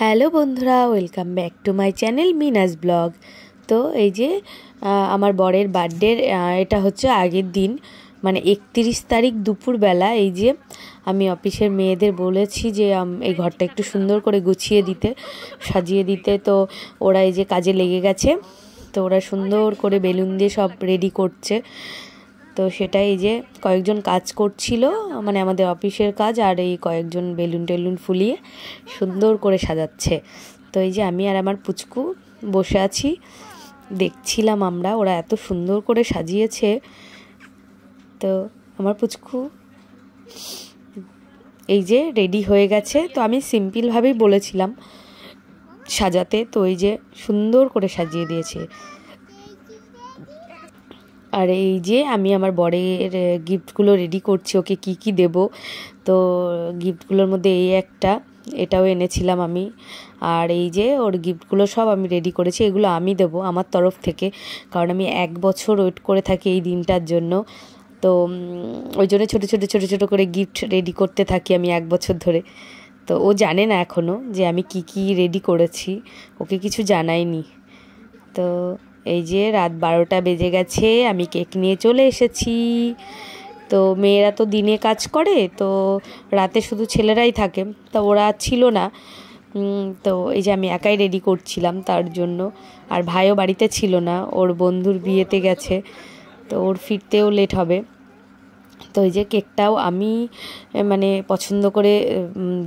Hello বন্ধুরা, welcome back to my channel মিনাস blog. তো এই যে আমার বরের বার্থডের এটা হচ্ছে আগের দিন, মানে 31 তারিখ দুপুরবেলা। এই যে আমি অফিসের মেয়েদের বলেছি যে এই ঘরটা একটু সুন্দর করে গুছিয়ে দিতে, সাজিয়ে দিতে। তো ওরা এই যে কাজে লেগে গেছে। তো ওরা সুন্দর করে বেলুন দিয়ে সব রেডি করছে। তো সেটাই এই যে কয়েকজন কাজ করছিল, মানে আমাদের অফিসের কাজ, আর এই কয়েকজন বেলুন টেলুন ফুলিয়ে সুন্দর করে সাজাচ্ছে। তো এই যে আমি আর আমার পুচকু বসে আছি, দেখছিলাম আমরা, ওরা এত সুন্দর করে সাজিয়েছে। তো আমার পুচকু এই যে রেডি হয়ে গেছে। তো আমি সিম্পলভাবেই বলেছিলাম সাজাতে, তো এই যে সুন্দর করে সাজিয়ে দিয়েছে। আর এই যে আমি আমার বরের গিফটগুলো রেডি করছি, ওকে কি কি দেব। তো গিফটগুলোর মধ্যে এই একটা, এটাও এনেছিলাম আমি। আর এই যে ওর গিফটগুলো সব আমি রেডি করেছি, এগুলো আমি দেবো আমার তরফ থেকে, কারণ আমি 1 বছর ওয়েট করে থাকি এই দিনটার জন্য। তো ওই জন্য ছোটো ছোটো ছোটো ছোটো করে গিফট রেডি করতে থাকি আমি 1 বছর ধরে। তো ও জানে না এখনও যে আমি কি কি রেডি করেছি, ওকে কিছু জানাইনি। তো এই যে রাত 12টা বেজে গেছে, আমি কেক নিয়ে চলে এসেছি। তো মেয়েরা তো দিনে কাজ করে, তো রাতে শুধু ছেলেরাই থাকে, তো ওরা ছিল না। তো এই যে আমি একাই রেডি করছিলাম তার জন্য। আর ভাইও বাড়িতে ছিল না, ওর বন্ধুর বিয়েতে গেছে, তো ওর ফিরতেও লেট হবে। তো এই যে কেকটাও আমি মানে পছন্দ করে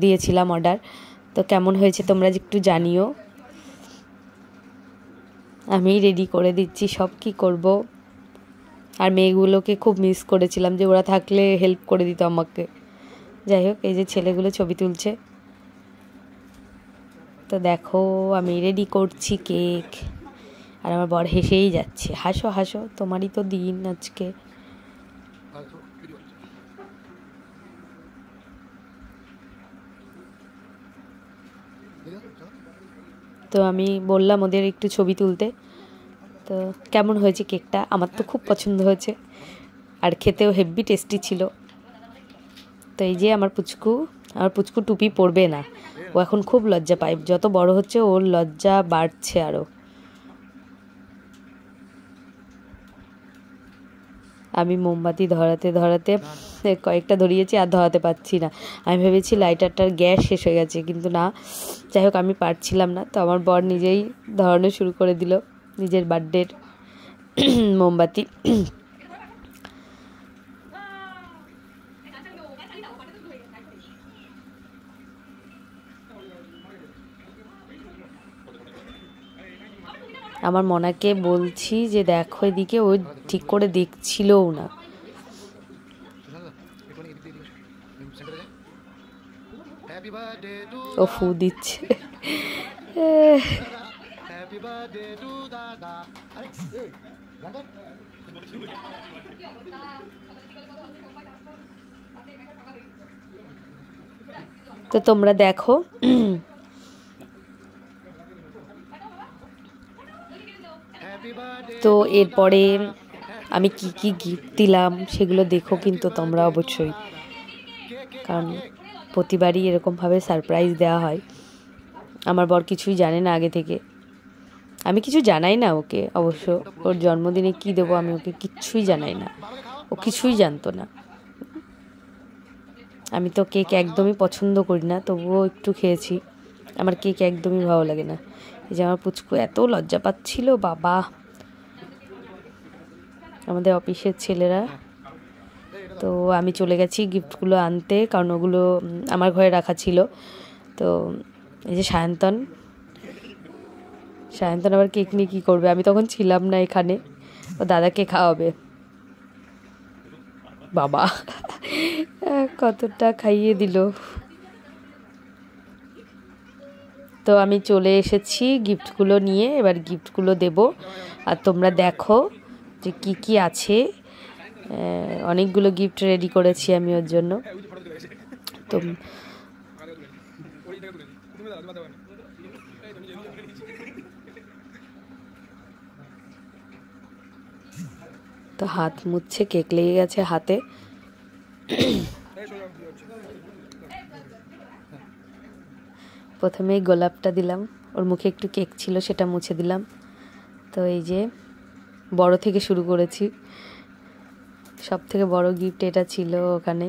দিয়েছিলাম অর্ডার। তো কেমন হয়েছে তোমরা একটু জানিও। আমি রেডি করে দিচ্ছি সব, কি করব। আর মেয়েগুলোকে খুব মিস করেছিলাম, যে ওরা থাকলে হেল্প করে দিত আমাকে। যাই হোক, এই যে ছেলেগুলো ছবি তুলছে। তো দেখো আমি রেডি করছি কেক, আর আমার বর হেসেই যাচ্ছে। হাসো হাসো, তোমারই তো দিন আজকে। তো আমি বললাম ওদের একটু ছবি তুলতে। তো কেমন হয়েছে কেকটা? আমার তো খুব পছন্দ হয়েছে, আর খেতেও হেভি টেস্টি ছিল। তো এই যে আমার পুচকু টুপি পরবে না, ও এখন খুব লজ্জা পায়, যত বড় হচ্ছে ওর লজ্জা বাড়ছে আরও। আমি মোমবাতি ধরাতে ধরাতে কয়েকটা ধরিয়েছি, আর ধরাতে পারছি না। আমি ভেবেছি লাইটারটার গ্যাস শেষ হয়ে গেছে, কিন্তু না। যাই হোক, আমি পারছিলাম না। তো আমার বর নিজেই ধরানো শুরু করে দিল নিজের বার্থডের মোমবাতি। আমার মনাকে বলছি যে দেখো এদিকে, ও ঠিক করে দেখছিলও না। ও ফু দিচ্ছে। তো তোমরা দেখো। তো এরপরে আমি কি কি গিফট দিলাম সেগুলো দেখো কিন্তু তোমরা অবশ্যই, কারণ প্রতিবারই এরকমভাবে সারপ্রাইজ দেওয়া হয়। আমার বর কিছুই জানে না আগে থেকে, আমি কিছু জানাই না ওকে। অবশ্য ওর জন্মদিনে কি দেবো আমি ওকে কিচ্ছুই জানাই না, ও কিছুই জানতো না। আমি তো কেক একদমই পছন্দ করি না, তবুও একটু খেয়েছি। আমার কেক একদমই ভালো লাগে না। এই যে আমার পুচকু এত লজ্জা পাচ্ছিল বাবা। আমাদের অফিসের ছেলেরা। তো আমি চলে গেছি গিফটগুলো আনতে, কারণ ওগুলো আমার ঘরে রাখা ছিল। তো এই যে সায়ন্তন আবার কেক নিয়ে কী করবে, আমি তখন ছিলাম না এখানে, ও দাদাকে খাওয়াবে। বাবা কতটা খাইয়ে দিল। তো আমি চলে এসেছি গিফটগুলো নিয়ে, এবার গিফটগুলো দেব। আর তোমরা দেখো যে কি কি আছে। অনেকগুলো গিফট রেডি করেছি আমি ওর জন্য। তো তো হাত মুছছে, কেক লেগে গেছে হাতে। প্রথমেই গোলাপটা দিলাম, ওর মুখে একটু কেক ছিল সেটা মুছে দিলাম। তো এই যে বড় থেকে শুরু করেছি, সব থেকে বড় গিফট এটা ছিল ওখানে।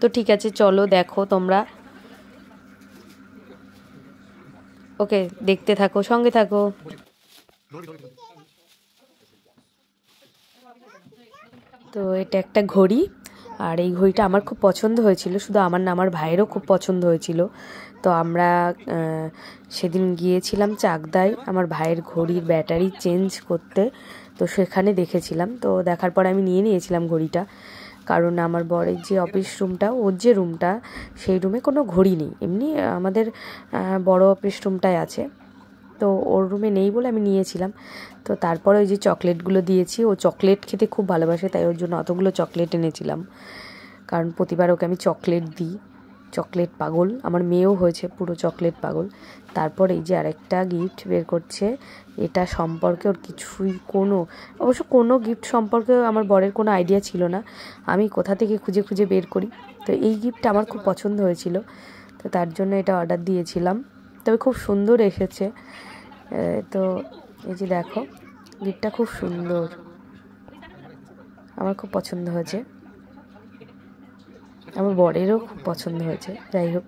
তো ঠিক আছে, চলো দেখো তোমরা, ওকে দেখতে থাকো, সঙ্গে থাকো। তো এটা একটা ঘড়ি, আর এই ঘড়িটা আমার খুব পছন্দ হয়েছিল, শুধু আমার না আমার ভাইয়েরও খুব পছন্দ হয়েছিল। তো আমরা সেদিন গিয়েছিলাম চাকদায় আমার ভাইয়ের ঘড়ির ব্যাটারি চেঞ্জ করতে, তো সেখানে দেখেছিলাম। তো দেখার পর আমি নিয়ে নিয়েছিলাম ঘড়িটা, কারণ আমার বরের যে অফিস রুমটা, ওর যে রুমটা, সেই রুমে কোনো ঘড়ি নেই, এমনি আমাদের বড় অফিস রুমটাই আছে, তো ওর রুমে নেই বলে আমি নিয়েছিলাম। তো তারপরে ওই যে চকলেটগুলো দিয়েছি, ও চকলেট খেতে খুব ভালোবাসে, তাই ওর জন্য অতগুলো চকলেট এনেছিলাম, কারণ প্রতিবার ওকে আমি চকলেট দিই, চকলেট পাগল, আমার মেয়েও হয়েছে পুরো চকলেট পাগল। তারপর এই যে আরেকটা গিফট বের করছে, এটা সম্পর্কে ওর কিছুই অবশ্য কোনো গিফট সম্পর্কে আমার বরের কোনো আইডিয়া ছিল না, আমি কোথা থেকে খুঁজে খুঁজে বের করি। তো এই গিফটটা আমার খুব পছন্দ হয়েছিল, তো তার জন্য এটা অর্ডার দিয়েছিলাম, তবে খুব সুন্দর এসেছে। তো এই যে দেখো, গিফটটা খুব সুন্দর, আমার খুব পছন্দ হয়েছে, আমার বরেরও খুব পছন্দ হয়েছে, যাই হোক।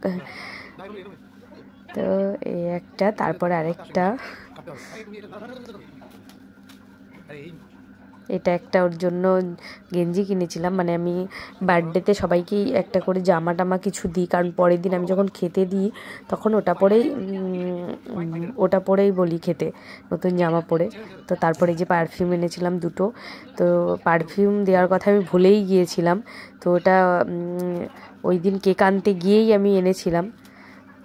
তো এই একটা, তারপর আরেকটা, এটা একটা ওর জন্য গেঞ্জি কিনেছিলাম, মানে আমি বার্থডেতে সবাইকেই একটা করে জামা টামা কিছু দিই, কারণ পরের দিন আমি যখন খেতে দিই তখন ওটা পরেই বলি খেতে, নতুন জামা পরে। তো তারপরে যে পারফিউম এনেছিলাম দুটো, তো পারফিউম দেওয়ার কথা আমি ভুলেই গিয়েছিলাম, তো ওটা ওই দিন কেক আনতে গিয়েই আমি এনেছিলাম,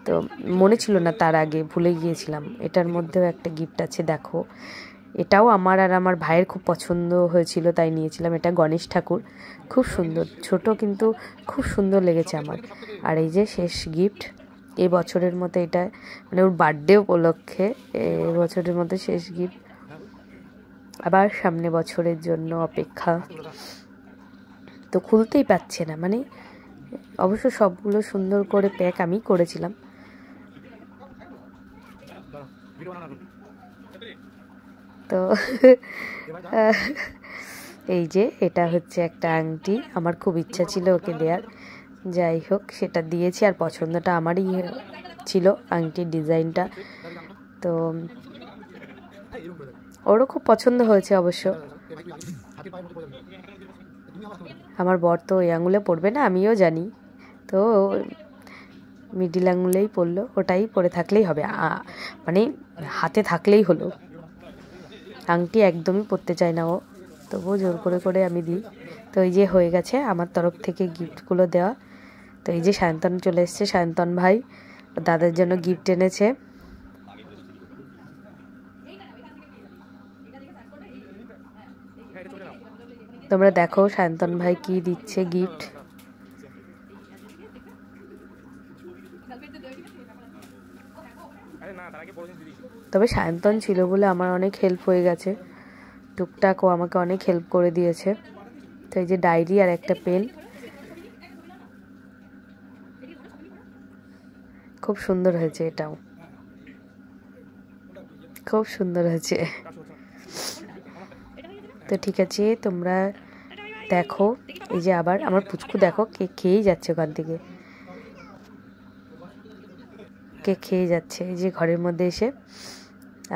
তো মনে ছিল না, তার আগে ভুলে গিয়েছিলাম। এটার মধ্যেও একটা গিফট আছে, দেখো, এটাও আমার আর আমার ভাইয়ের খুব পছন্দ হয়েছিল, তাই নিয়েছিলাম। এটা গণেশ ঠাকুর, খুব সুন্দর, ছোট কিন্তু খুব সুন্দর লেগেছে আমার। আর এই যে শেষ গিফট এই বছরের মতো, এটা মানে ওর বার্থডে উপলক্ষে এই বছরের মতো শেষ গিফট, আবার সামনে বছরের জন্য অপেক্ষা। তো খুলতেই পারছে না, মানে অবশ্য সবগুলো সুন্দর করে প্যাক আমি করেছিলাম। তো এই যে এটা হচ্ছে একটা আংটি, আমার খুব ইচ্ছা ছিল ওকে দেওয়ার, যাই হোক সেটা দিয়েছি, আর পছন্দটা আমারই ছিল আংটির ডিজাইনটা, তো ওরও খুব পছন্দ হয়েছে অবশ্য। আমার বর তো ওই আঙুলে পড়বে না, আমিও জানি, তো মিডিল আঙুলেই পড়লো, ওটাই পরে থাকলেই হবে, মানে হাতে থাকলেই হলো। আংটি একদমই পরতে চায় না ও, তবুও জোর করে করে আমি দিই। তো এই যে হয়ে গেছে আমার তরফ থেকে গিফটগুলো দেওয়া। তো এই যে সায়ন্তন চলে এসছে, সায়ন্তন ভাই দাদার জন্য গিফট এনেছে। তোমরা দেখো সায়ন্তন ভাই কি দিচ্ছে গিফট। তবে সায়ন্তন ছিল বলে আমার অনেক হেল্প হয়ে গেছে, টুকটাক ও আমাকে অনেক হেল্প করে দিয়েছে। তো এই যে ডায়েরি আর একটা পেন, খুব সুন্দর হয়েছে, এটাও খুব সুন্দর হয়েছে। তো ঠিক আছে, তোমরা দেখো, এই যে আবার আমার পুচকু দেখো কেক খেয়েই যাচ্ছে, ওখান থেকে কেক খেয়ে যাচ্ছে, এই যে ঘরের মধ্যে এসে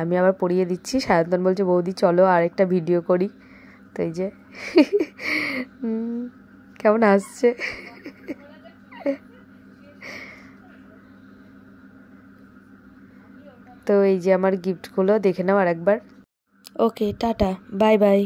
আমি আবার পরিয়ে দিচ্ছি। সায়ন্তন বলছে বৌদি চলো আরেকটা ভিডিও করি, তো এই যে কেমন হাসছে। তো এই যে আমার গিফটগুলো দেখে নাও আরেকবার। ওকে, টাটা, বাই বাই।